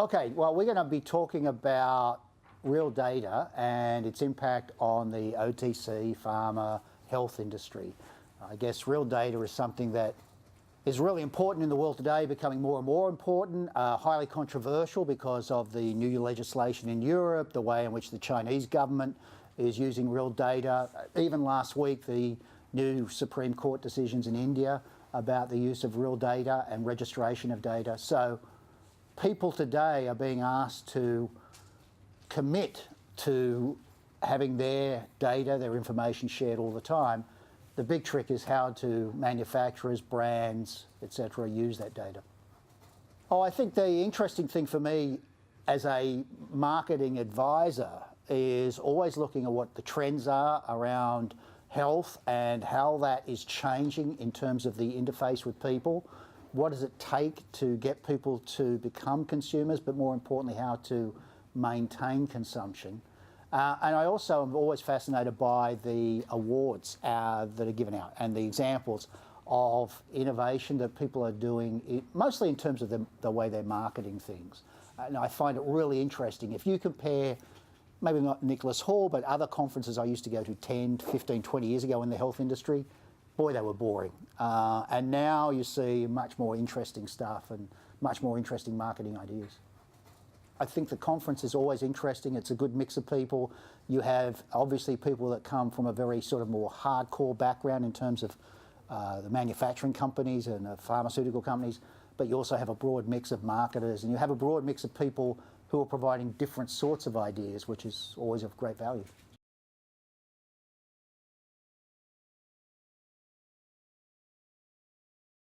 Okay, well, we're going to be talking about real data and its impact on the OTC, pharma, health industry. I guess real data is something that is really important in the world today, becoming more and more important, highly controversial because of the new legislation in Europe, the way in which the Chinese government is using real data. Even last week, the new Supreme Court decisions in India about the use of real data and registration of data. So people today are being asked to commit to having their data, their information shared all the time. The big trick is how do manufacturers, brands, etc., use that data. Oh, I think the interesting thing for me as a marketing advisor is always looking at what the trends are around health and how that is changing in terms of the interface with people. What does it take to get people to become consumers, but more importantly, how to maintain consumption? And I also am always fascinated by the awards that are given out and the examples of innovation that people are doing, mostly in terms of the way they're marketing things. And I find it really interesting. If you compare, maybe not Nicholas Hall, but other conferences I used to go to 10, 15, 20 years ago in the health industry, boy, they were boring. And now you see much more interesting stuff and much more interesting marketing ideas. I think the conference is always interesting. It's a good mix of people. You have obviously people that come from a very sort of more hardcore background in terms of the manufacturing companies and the pharmaceutical companies, but you also have a broad mix of marketers, and you have a broad mix of people who are providing different sorts of ideas, which is always of great value.